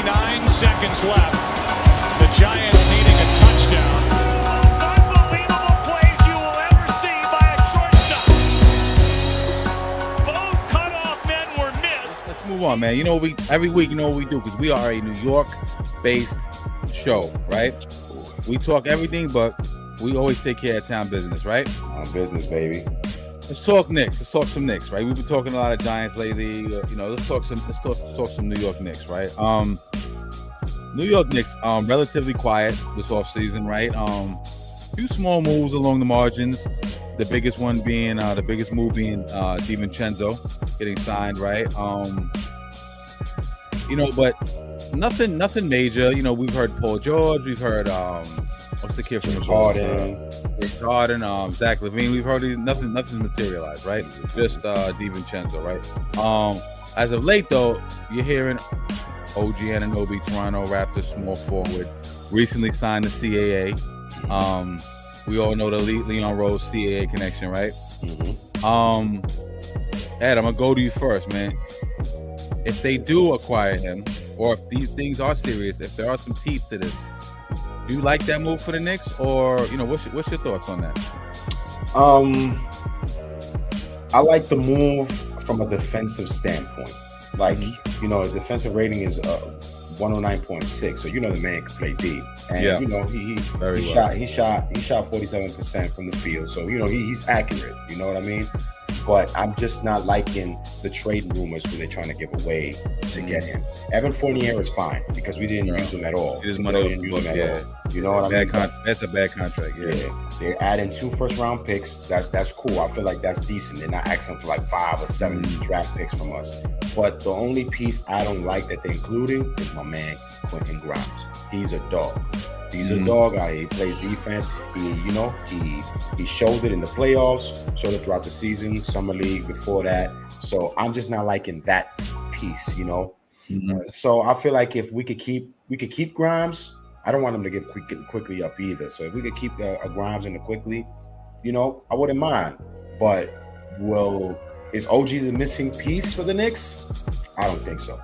29 seconds left. The Giants needing a touchdown. Unbelievable plays you will ever see by a shortstop. Both cutoff men were missed. Let's move on, man. You know, every week, you know what we do, because we are a New York-based show, right? We talk everything, but we always take care of town business, right? Business, baby. Let's talk Knicks. Let's talk some Knicks, right? We've been talking a lot of Giants lately. Let's talk some New York Knicks, right? New York Knicks, relatively quiet this offseason, right? Few small moves along the margins. The biggest move being DiVincenzo getting signed, right? But nothing major. You know, we've heard Paul George, we've heard what's the kid from the Harden, Zach LaVine. We've heard nothing's materialized, right? Just DiVincenzo, right? As of late, though, you're hearing OG Anunoby, Toronto Raptors small forward, recently signed the CAA. We all know the Leon Rose CAA connection, right? Mm-hmm. Ed, I'm gonna go to you first, man. If they do acquire him, or if these things are serious, if there are some teeth to this, do you like that move for the Knicks, or what's your thoughts on that? I like the move from a defensive standpoint. Like, his defensive rating is 109.6, so the man can play D. And he shot 47% from the field, so he's accurate. You know what I mean? But I'm just not liking the trade rumors who they're trying to give away to get him. Evan Fournier is fine because we didn't use him at all. We didn't use him at all. You know what I mean? That's a bad contract. Yeah. They're adding 2 first-round picks. That's cool. I feel like that's decent. They're not asking for like 5 or 7 draft picks from us. But the only piece I don't like that they're including is my man Quentin Grimes. He's a dog. He's a dog. He plays defense. He showed it in the playoffs, showed it throughout the season, summer league before that. So I'm just not liking that piece, So I feel like if we could keep Grimes, I don't want him to get quickly up either. So if we could keep Grimes in the quickly, I wouldn't mind. But is OG the missing piece for the Knicks? I don't think so.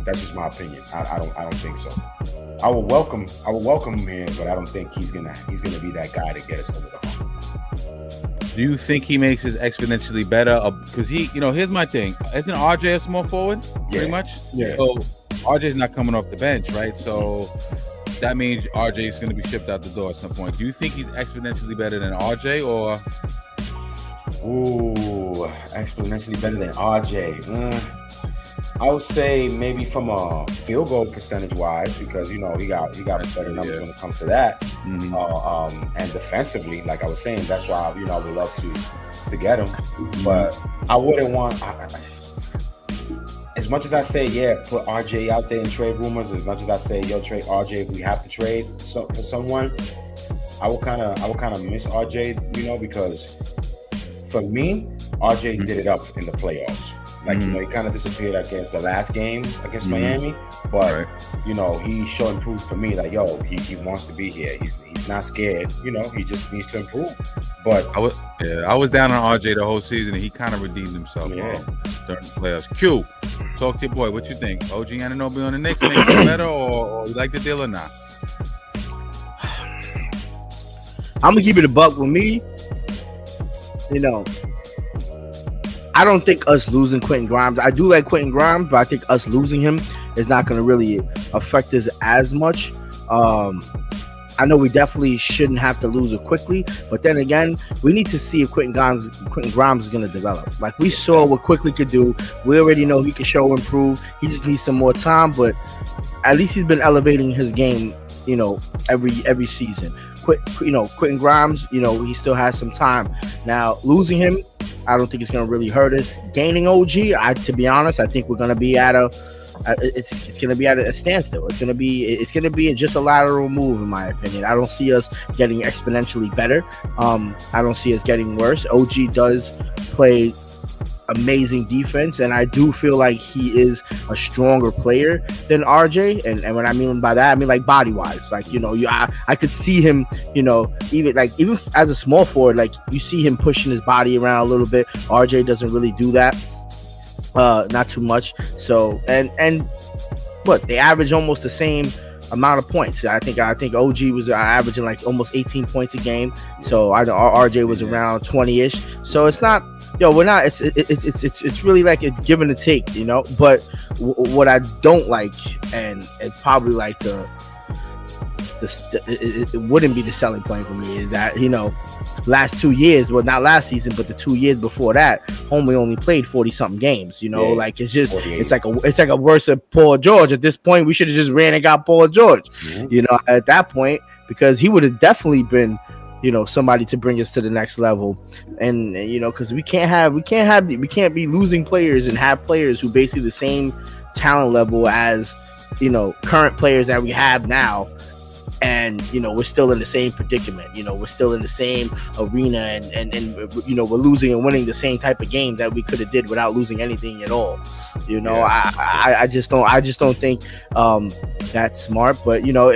That's just my opinion. I don't think so. I will welcome him here, but I don't think he's gonna be that guy to get us over the hump. Do you think he makes it exponentially better? Because here's my thing. Isn't RJ a small forward? Pretty much. Yeah. So RJ's not coming off the bench, right? So that means RJ is going to be shipped out the door at some point. Do you think he's exponentially better than RJ, or? Ooh, exponentially better than RJ. I would say maybe from a field goal percentage wise, because he got better numbers when it comes to that. And defensively, like I was saying, that's why I would love to get him. But I wouldn't want. As much as I say, put RJ out there in trade rumors. As much as I say, trade RJ if we have to trade for someone. I would kind of miss RJ, because for me, RJ did it up in the playoffs. Like, he kind of disappeared against the last game against Miami, but he showed improved for me. Like, he wants to be here. He's not scared. He just needs to improve. But I was down on RJ the whole season, and he kind of redeemed himself during the playoffs. Q, talk to your boy. What you think? OG Anunoby on the Knicks makes it better, or you like the deal or not? I'm gonna keep it a buck with me. I don't think us losing Quentin Grimes. I do like Quentin Grimes, but I think us losing him is not going to really affect us as much. I know we definitely shouldn't have to lose it quickly, but then again, we need to see if Quentin Grimes is going to develop. Like, we saw what Quickly could do. We already know he can show improve. He just needs some more time, but at least he's been elevating his game, every season. Quentin Grimes, he still has some time. Now, losing him, I don't think it's going to really hurt us. Gaining OG, to be honest, I think we're going to be at it's going to be at a standstill. It's going to be just a lateral move, in my opinion. I don't see us getting exponentially better. I don't see us getting worse. OG does play amazing defense, and I do feel like he is a stronger player than RJ. And when I mean by that, I mean like body wise. Like, I could see him, even as a small forward, like you see him pushing his body around a little bit. RJ doesn't really do that, not too much. So and they average almost the same amount of points. I think OG was averaging like almost 18 points a game. So RJ was around 20-ish. So it's not, we're not. It's really like it's give and take, you know. But what I don't like, and it's probably like it wouldn't be the selling point for me, is that, you know, last 2 years, well, not last season, but the 2 years before that, Homie only played 40-something games. You know, like it's just 48. it's like a worse of Paul George. At this point, we should have just ran and got Paul George. You know, at that point, because he would have definitely been, you know, somebody to bring us to the next level. And you know, because we can't be losing players and have players who basically the same talent level as, you know, current players that we have now. And, you know, we're still in the same predicament. You know, we're still in the same arena, and you know, we're losing and winning the same type of game that we could have did without losing anything at all. You know, I just don't think that's smart. But, you know,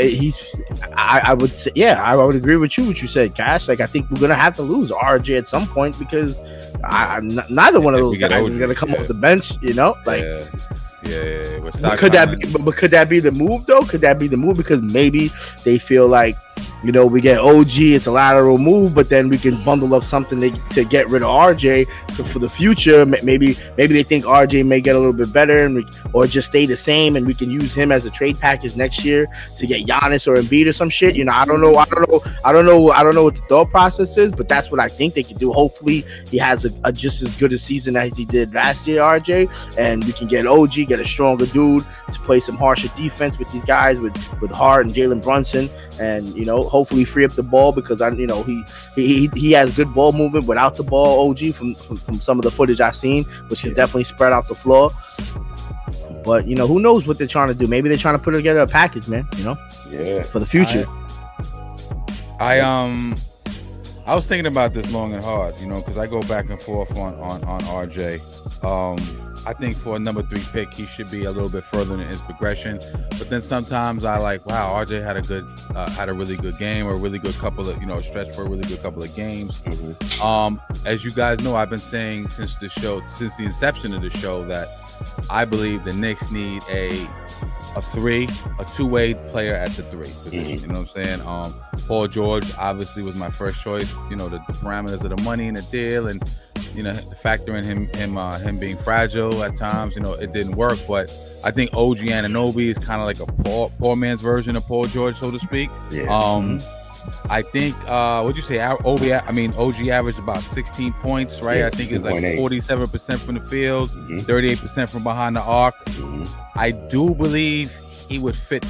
I would say, I would agree with you what you said, Cash. Like, I think we're gonna have to lose RJ at some point, because neither one of those guys is gonna come off the bench. You know, like. But could that be the move though? Could that be the move? Because maybe they feel like, you know, we get OG, it's a lateral move, but then we can bundle up something to get rid of RJ for the future. Maybe they think RJ may get a little bit better, or just stay the same, and we can use him as a trade package next year to get Giannis or Embiid or some shit. You know, I don't know what the thought process is, but that's what I think they could do. Hopefully, he has a just as good a season as he did last year, RJ, and we can get OG, get a stronger dude to play some harsher defense with these guys, with Hart and Jalen Brunson, and, you know, hopefully free up the ball, because he has good ball movement without the ball. OG from some of the footage I've seen, which can definitely spread out the floor. But, you know, who knows what they're trying to do? Maybe they're trying to put together a package, man. You know, for the future. I was thinking about this long and hard, you know, because I go back and forth on RJ. I think for a number 3 pick, he should be a little bit further in his progression. But then sometimes I like, wow, RJ had a really good game, or a really good couple of, you know, stretch for a really good couple of games. As you guys know, I've been saying since the inception of the show, that I believe the Knicks need a two-way player at the 3 position. You know what I'm saying? Paul George obviously was my first choice. You know, the parameters of the money and the deal, and, you know, the factor in him being fragile at times. You know, it didn't work. But I think OG Anunoby is kind of like a poor man's version of Paul George, so to speak. I think what'd you say? OG averaged about 16 points, right? I think it's like 47% from the field, 38% from behind the arc. I do believe he would fit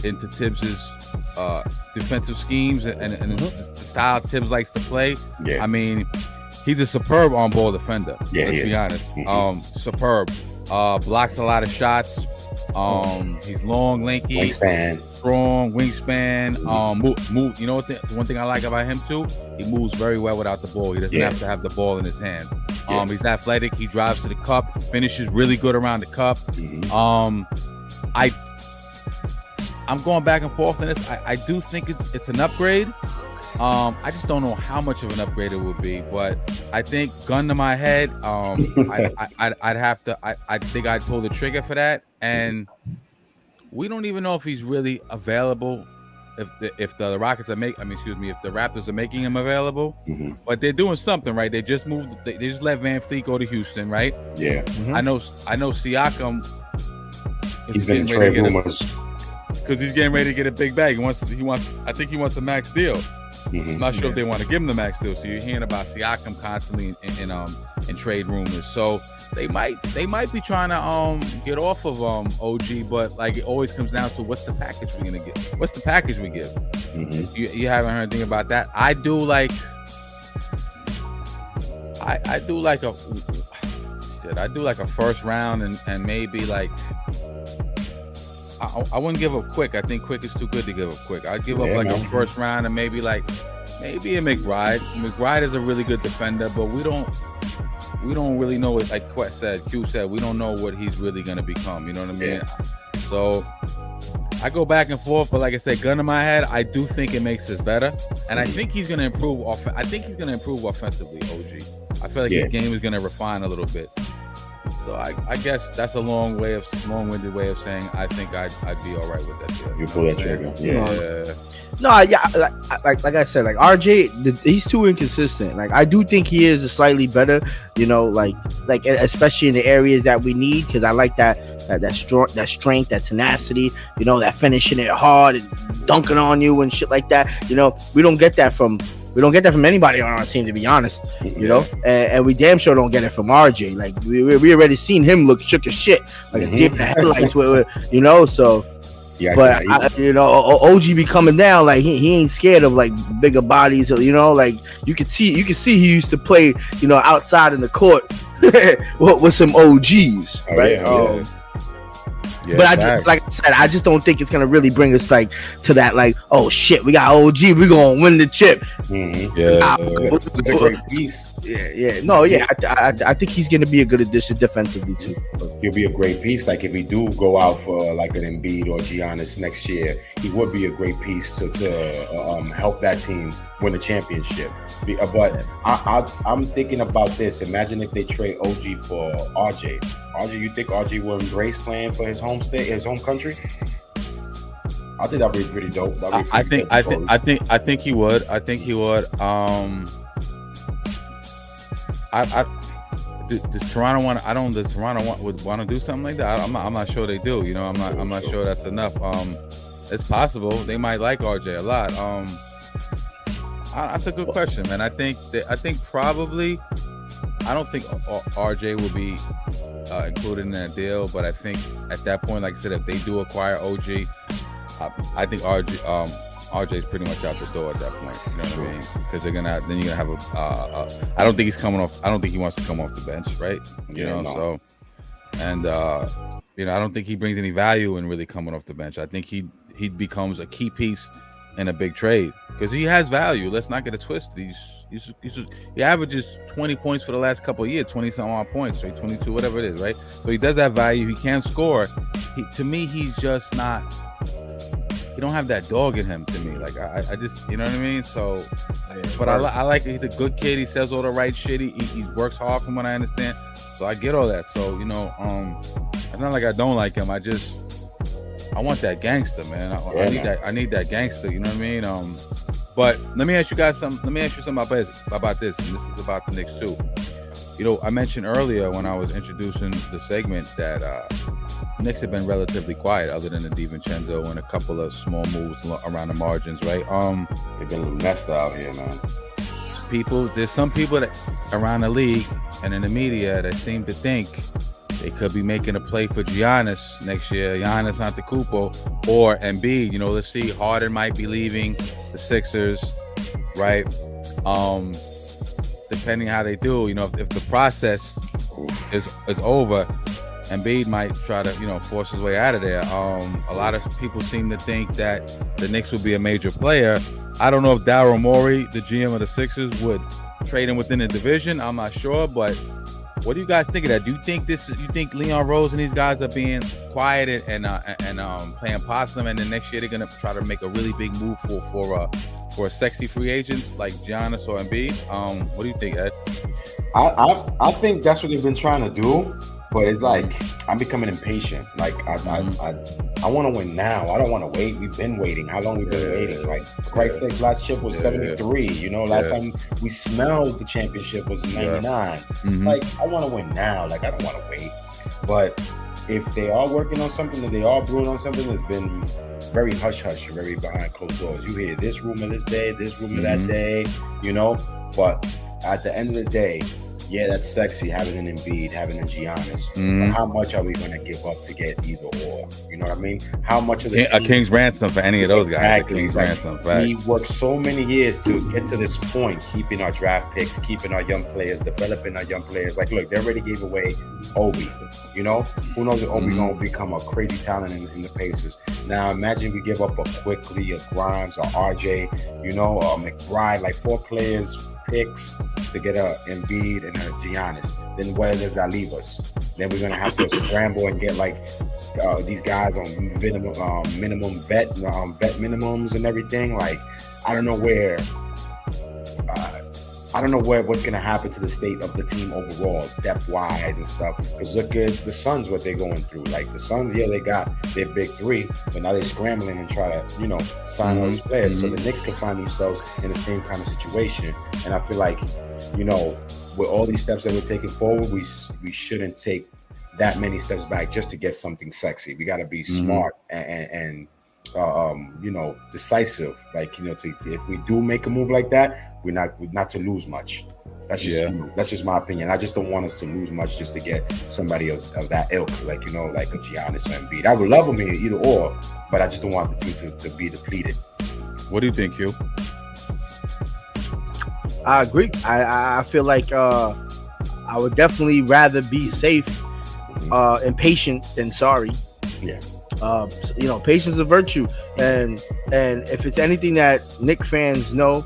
into Tibbs's defensive schemes and the style Tibbs likes to play. I mean, he's a superb on-ball defender. Let's be honest. Superb. Blocks a lot of shots. He's long, lanky, strong, wingspan. Move. You know what? One thing I like about him too, he moves very well without the ball. He doesn't have to have the ball in his hands. He's athletic. He drives to the cup. Finishes really good around the cup. I'm going back and forth on this. I do think it's an upgrade. I just don't know how much of an upgrade it would be, but I think, gun to my head, I think I'd pull the trigger for that. And we don't even know if he's really available, if the Rockets if the Raptors are making him available. But they're doing something, right? They just let Van Fleet go to Houston, right? I know Siakam. He's been in trade rumors because he's getting ready to get a big bag. I think he wants a max deal. I'm not sure if they want to give him the max deal. So you're hearing about Siakam constantly in trade rumors. So they might be trying to get off of OG, but like it always comes down to what's the package we're gonna get. What's the package we give? You haven't heard anything about that. I do like a first round and maybe like I wouldn't give up Quick. I think Quick is too good to give up Quick. I'd give up a first round and maybe a McBride. McBride is a really good defender, but we don't really know what, like Q said, we don't know what he's really gonna become. You know what I mean? So I go back and forth, but like I said, gun to my head, I do think it makes us better, and I think he's gonna improve. I think he's gonna improve offensively. OG. I feel like his game is gonna refine a little bit. So I guess that's a long-winded way of saying I think I'd be all right with that deal. You pull that trigger. Yeah. No, yeah, like I said, like RJ, he's too inconsistent. Like I do think he is slightly better, like especially in the areas that we need, because I like that strength, that tenacity, that finishing it hard and dunking on you and shit like that. We don't get that from anybody on our team, to be honest. And we damn sure don't get it from RJ. Like we already seen him look shook as shit, like a deer in the headlights, so. Yeah, but OG be coming down like he ain't scared of like bigger bodies, like you can see he used to play outside in the court with some OGs, right? But like I said, I just don't think it's gonna really bring us like to that, like, oh shit, we got OG, we're gonna win the chip. It's a great piece. I think he's gonna be a good addition defensively too. He'll be a great piece. Like if we do go out for like an Embiid or Giannis next year, he would be a great piece to help that team win a championship. But I'm thinking about this. Imagine if they trade OG for RJ. RJ, you think RJ will embrace playing for his home state, his home country? I think that'd be pretty dope. I think he would. Does Toronto want? Does Toronto would want to do something like that? I'm not sure they do. I'm not sure that's enough. It's possible they might like RJ a lot. That's a good question, man. I think probably. I don't think RJ will be included in that deal, but I think at that point, like I said, if they do acquire OG, I think RJ's pretty much out the door at that point. You know what I mean? Because you're gonna have a. I don't think he's coming off. I don't think he wants to come off the bench, right? So, and I don't think he brings any value in really coming off the bench. I think he becomes a key piece in a big trade because he has value. Let's not get it twisted. He averages 20 points for the last couple of years, 20-some odd points, right? 22, whatever it is, right? So he does have value. He can score. To me, he's just not. He don't have that dog in him. To me, like I just, you know what I mean. So, but I like it. He's a good kid. He says all the right shit. He works hard, from what I understand. So I get all that. So it's not like I don't like him. I want that gangster, man. I need that gangster. You know what I mean? But let me ask you guys something. Let me ask you something about this, and this is about the Knicks too. I mentioned earlier when I was introducing the segment that Knicks have been relatively quiet, other than the DiVincenzo and a couple of small moves around the margins, right? They've been a little messed out here, man. There's some people that around the league and in the media that seem to think they could be making a play for Giannis next year, Giannis Antetokounmpo or Embiid. Let's see, Harden might be leaving the Sixers, right? Depending how they do, if the process is over, Embiid might try to, force his way out of there. A lot of people seem to think that the Knicks will be a major player. I don't know if Daryl Morey, the GM of the Sixers, would trade him within the division. I'm not sure, but what do you guys think of that? Do you think Leon Rose and these guys are being quiet and playing possum, and then next year they're gonna try to make a really big move for a sexy free agents like Giannis or Embiid? What do you think, Ed? I think that's what they've been trying to do, but it's like I'm becoming impatient. Like I want to win now. I don't want to wait. We've been waiting. How long we've been waiting? Like, for Christ's sake, last chip was 73. Last time we smelled the championship was 99. Like, I want to win now. Like, I don't want to wait. But if they are working on something, if they are brewing on something that's been very hush-hush, very behind closed doors. You hear this rumor this day, this rumor that day, But at the end of the day, yeah, that's sexy, having an Embiid, having a Giannis. But how much are we going to give up to get either or? You know what I mean? How much of a king's ransom for any of those guys? King's ransom. We worked so many years to get to this point, keeping our draft picks, keeping our young players, developing our young players. Like, look, they already gave away Obi. Who knows if Obi's going to become a crazy talent in the Pacers? Now, imagine we give up a Quickly, a Grimes, a RJ, a McBride, like 4 players, picks to get a Embiid and a Giannis. Then where does that leave us? Then we're gonna have to scramble and get like these guys on minimum vet minimums and everything. Like, I don't know where. I don't know what's going to happen to the state of the team overall, depth-wise and stuff. Because look at the Suns, what they're going through. Like the Suns, yeah, they got their big three, but now they're scrambling and try to, sign all these players. So the Knicks can find themselves in the same kind of situation. And I feel like, with all these steps that we're taking forward, we shouldn't take that many steps back just to get something sexy. We got to be smart and decisive. Like, if we do make a move like that, we're not to lose much. That's just my opinion. I just don't want us to lose much just to get somebody of that ilk, like a Giannis or Embiid. I would love them here, either or, but I just don't want the team to be depleted. What do you think, Hugh? I agree. I feel like I would definitely rather be safe and patient than sorry. Yeah. Patience is a virtue, and if it's anything that Knicks fans know,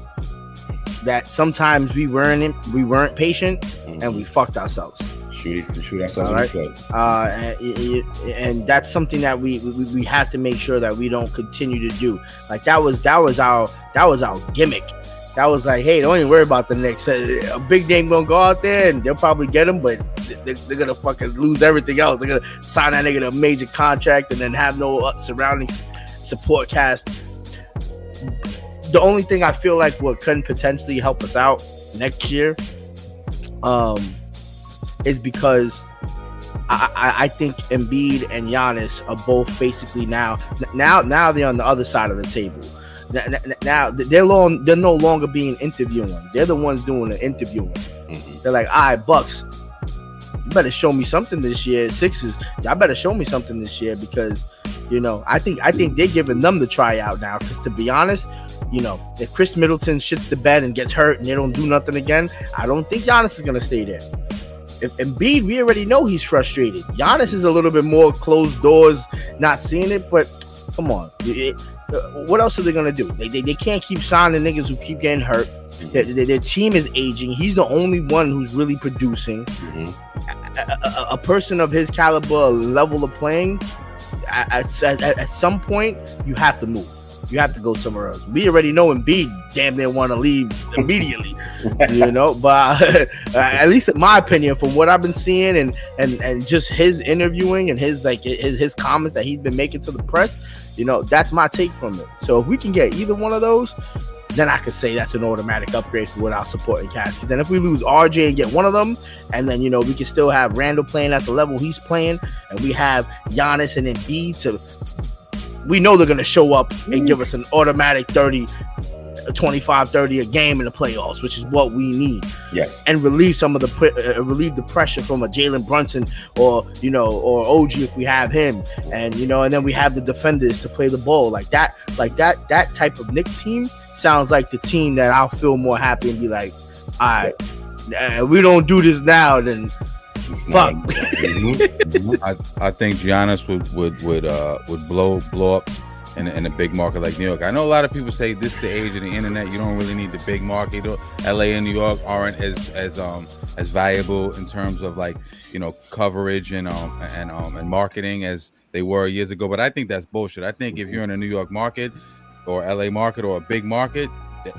that sometimes we weren't patient and we fucked ourselves. Shoot ourselves in the foot. And that's something that we have to make sure that we don't continue to do. Like that was our gimmick. That was like, hey, don't even worry about the Knicks. A big name gonna go out there and they'll probably get him, but they're gonna fucking lose everything else. They're gonna sign that nigga to a major contract and then have no surrounding support cast. The only thing I feel like what can potentially help us out next year is because I think Embiid and Giannis are both basically now they're on the other side of the table. Now they're no longer being interviewing. They're the ones doing the interviewing. They're like, all right, Bucks, you better show me something this year. Sixers, y'all better show me something this year because I think they're giving them the tryout now. Because to be honest, if Chris Middleton shits the bed and gets hurt and they don't do nothing again, I don't think Giannis is gonna stay there. If Embiid, we already know he's frustrated. Giannis is a little bit more closed doors, not seeing it. But come on. What else are they gonna do? They can't keep signing niggas who keep getting hurt. Their team is aging. He's the only one who's really producing. A person of his caliber, level of playing, at some point you have to move. You have to go somewhere else. We already know Embiid damn near want to leave immediately, But at least in my opinion, from what I've been seeing and just his interviewing and his comments that he's been making to the press, that's my take from it. So if we can get either one of those, then I could say that's an automatic upgrade for our supporting cast. Then if we lose RJ and get one of them, and then we can still have Randall playing at the level he's playing, and we have Giannis and Embiid we know they're going to show up and give us an automatic 25-30 a game in the playoffs, which is what we need. Yes. And relieve some of the pressure from a Jalen Brunson or OG if we have him. And, and then we have the defenders to play the ball like that type of Knicks team sounds like the team that I'll feel more happy and be like, all right, we don't do this now, then fuck. I think Giannis would blow up in a big market like New York. I know a lot of people say this is the age of the internet. You don't really need the big market. LA and New York aren't as valuable in terms of coverage and marketing as they were years ago. But I think that's bullshit. I think if you're in a New York market or LA market or a big market,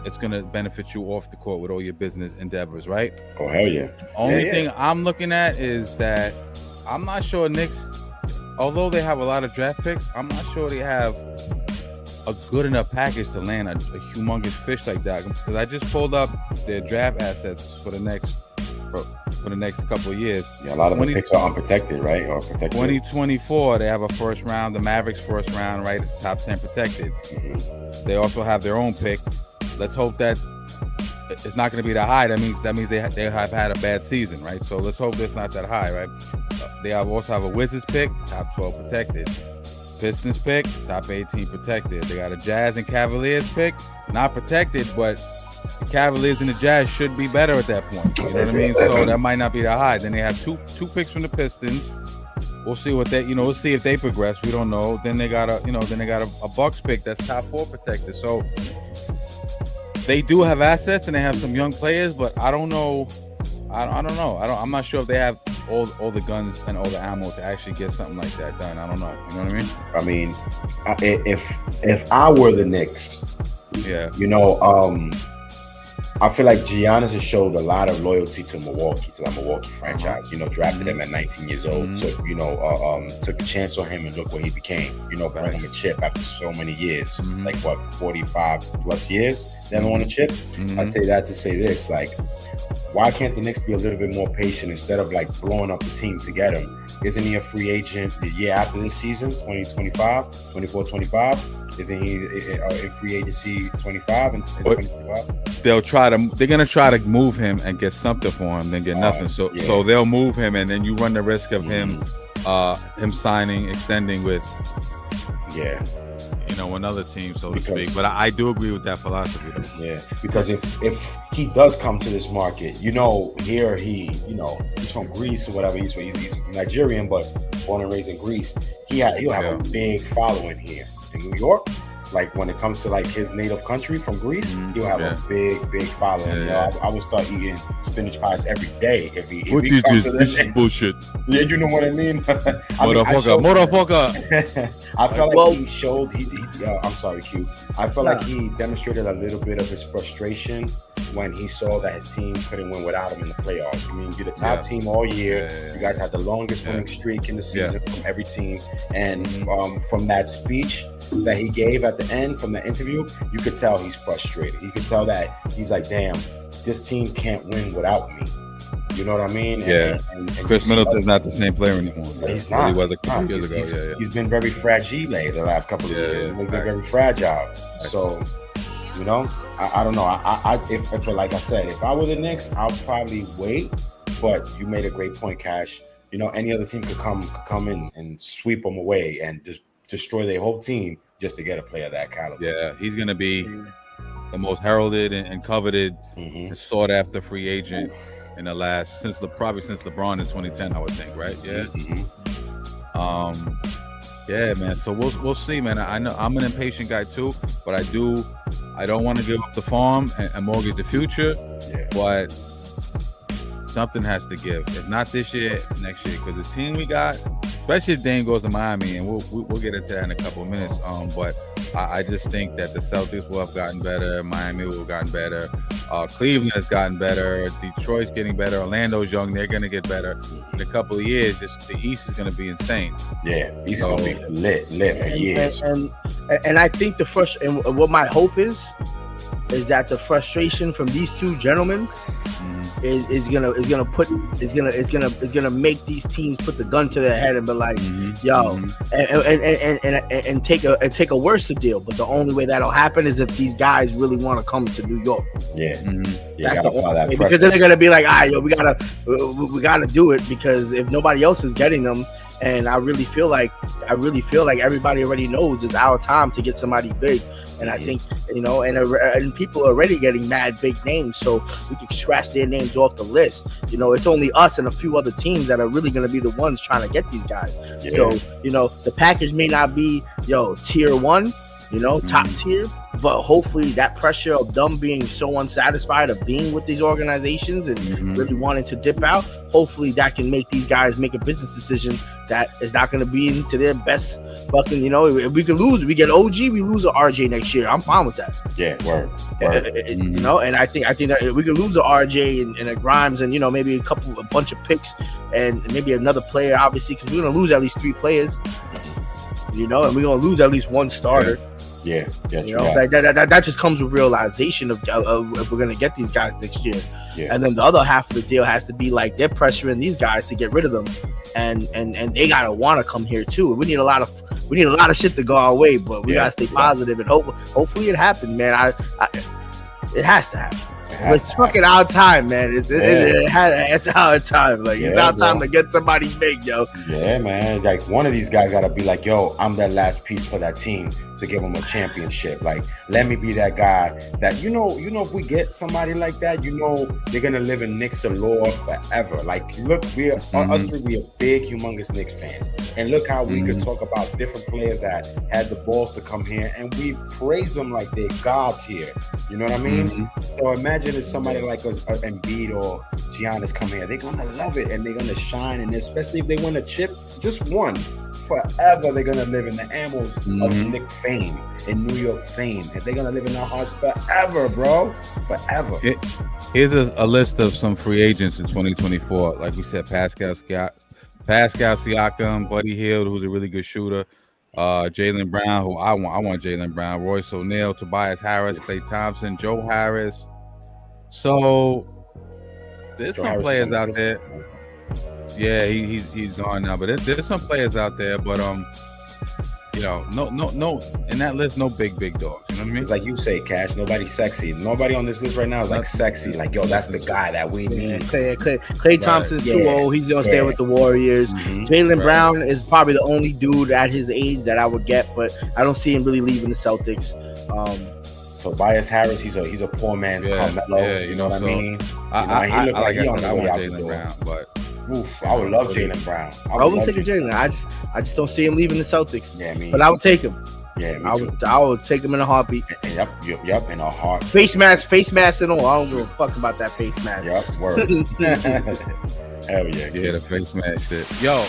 it's going to benefit you off the court with all your business endeavors, right? Oh, hell yeah. Only thing I'm looking at is that I'm not sure Knicks, although they have a lot of draft picks, I'm not sure they have a good enough package to land a humongous fish like that. Because I just pulled up their draft assets for the next couple of years. Yeah, a lot of the picks are unprotected, right? Or protected. 2024, they have a first round. The Mavericks first round, right? It's top 10 protected. They also have their own pick. Let's hope that it's not going to be that high. That means they have had a bad season, right? So let's hope it's not that high, right? They also have a Wizards pick, top 12 protected. Pistons pick, top 18 protected. They got a Jazz and Cavaliers pick, not protected, but the Cavaliers and the Jazz should be better at that point. You know what I mean? So that might not be that high. Then they have two picks from the Pistons. We'll see what we'll see if they progress. We don't know. Then they got a Bucks pick that's top 4 protected. So they do have assets and they have some young players, but I don't know. I don't know. I'm not sure if they have all the guns and all the ammo to actually get something like that done. I don't know. You know what I mean? If I were the Knicks, yeah, I feel like Giannis has showed a lot of loyalty to Milwaukee, to that Milwaukee franchise. Drafted him at 19 years old. Took took a chance on him, and look what he became. Brought him a chip after so many years, like what 45 plus years. Never won a chip. I say that to say this, like, why can't the Knicks be a little bit more patient instead of like blowing up the team to get him? Isn't he a free agent the year after this season, 24-25? Isn't he in free agency 25 and 2025? They're gonna try to move him and get something for him, then get nothing. So they'll move him, and then you run the risk of him signing, extending with another team, so to speak. But I do agree with that philosophy, though. Yeah, because if he does come to this market, here he's from Greece or whatever. He's Nigerian, but born and raised in Greece. He'll have a big following here in New York. Like when it comes to like his native country from Greece, he'll have a big following. I would start eating spinach pies every day if he comes to this bullshit. Yeah, you know what I mean. Motherfucker. I felt like he showed. I'm sorry, Q. I felt like he demonstrated a little bit of his frustration when he saw that his team couldn't win without him in the playoffs. You're the top team all year. You guys had the longest winning streak in the season from every team. And from that speech that he gave at the end, from the interview, you could tell he's frustrated. You could tell that he's like, damn, this team can't win without me. You know what I mean? Yeah. And Chris Middleton's not the same player anymore. He's not. He was a couple years ago. He's been very fragile the last couple of years. He's been very fragile. So, I don't know. If like I said, if I were the Knicks, I'll probably wait. But you made a great point, Cash. Any other team could come in and sweep them away and just destroy their whole team just to get a player of that caliber. Yeah, he's going to be the most heralded and coveted and sought after free agent in the last since LeBron in 2010, I would think, right? Yeah. Yeah, man. So we'll see, man. I know I'm an impatient guy too, but I don't want to give up the farm and mortgage the future. Yeah. But something has to give. If not this year, next year, because the team we got, especially if Dame goes to Miami, and we'll get into that in a couple of minutes. But I just think that the Celtics will have gotten better. Miami will have gotten better. Cleveland has gotten better. Detroit's getting better. Orlando's young. They're going to get better. In a couple of years, the East is going to be insane. Yeah, East is going to be lit for years. And I think the first, and what my hope is that the frustration from these two gentlemen is gonna make these teams put the gun to their head and be like, and take a worse deal. But the only way that'll happen is if these guys really want to come to New York. That's because then they're gonna be like, all right, we gotta do it, because if nobody else is getting them. And I really feel like everybody already knows it's our time to get somebody big. And I think, and people are already getting mad big names, so we can scratch their names off the list. It's only us and a few other teams that are really going to be the ones trying to get these guys. So, the package may not be, tier one, top tier, but hopefully that pressure of them being so unsatisfied of being with these organizations and really wanting to dip out, hopefully that can make these guys make a business decision that is not going to be into their best fucking, if we could lose, we get OG, we lose an RJ next year, I'm fine with that. Yeah, word. And I think that if we could lose an RJ and a Grimes and, maybe a bunch of picks and maybe another player, obviously, because we're going to lose at least 3 players, and we're going to lose at least 1 starter. Yeah. That just comes with realization of if we're gonna get these guys next year. And then the other half of the deal has to be like they're pressuring these guys to get rid of them, and they gotta want to come here too. We need a lot of shit to go our way, but we gotta stay positive and hopefully it happens, man. It has to happen. It's fucking our time, man. It's our time. Like it's our time to get somebody big, yo. Yeah, man. Like one of these guys gotta be like, yo, I'm that last piece for that team to give them a championship. Like, let me be that guy that if we get somebody like that, they're gonna live in Knicks lore forever. Like, look, we are big, humongous Knicks fans, and look how we could talk about different players that had the balls to come here, and we praise them like they're gods here. You know what I mean? So imagine if somebody like us, Embiid or Giannis come here, they're gonna love it and they're gonna shine, and especially if they win a chip, just one. forever. They're gonna live in the annals of Knick fame, in New York fame, and they're gonna live in our hearts forever, bro. Forever. Here's a list of some free agents in 2024. Like we said, Pascal Siakam, Buddy Hield, who's a really good shooter. Jaylen Brown, who I want Jaylen Brown. Royce O'Neal, Tobias Harris, Klay Thompson, Joe Harris. So there's some players out there. Yeah, he's gone now, but there's some players out there. But no, in that list, no big dogs. You know what I mean? It's like you say, Cash. Nobody sexy. Nobody on this list right now is like sexy. Like, yo, that's the guy that we need. Klay Thompson's too old. He's gonna stay with the Warriors. Jaylen Brown is probably the only dude at his age that I would get, but I don't see him really leaving the Celtics. Tobias Harris, he's a poor man's Carmelo. Yeah, you know what I mean? I want Jaylen Brown, but. Oof, I would love Jaylen Brown. I would take Jaylen. I just don't see him leaving the Celtics. Yeah, but I would take him. Yeah, I would take him in a heartbeat. Yep, in a heartbeat. Face mask and all. I don't give a fuck about that face mask. Yep, word. Hell yeah. Yeah, the face mask shit. Yo.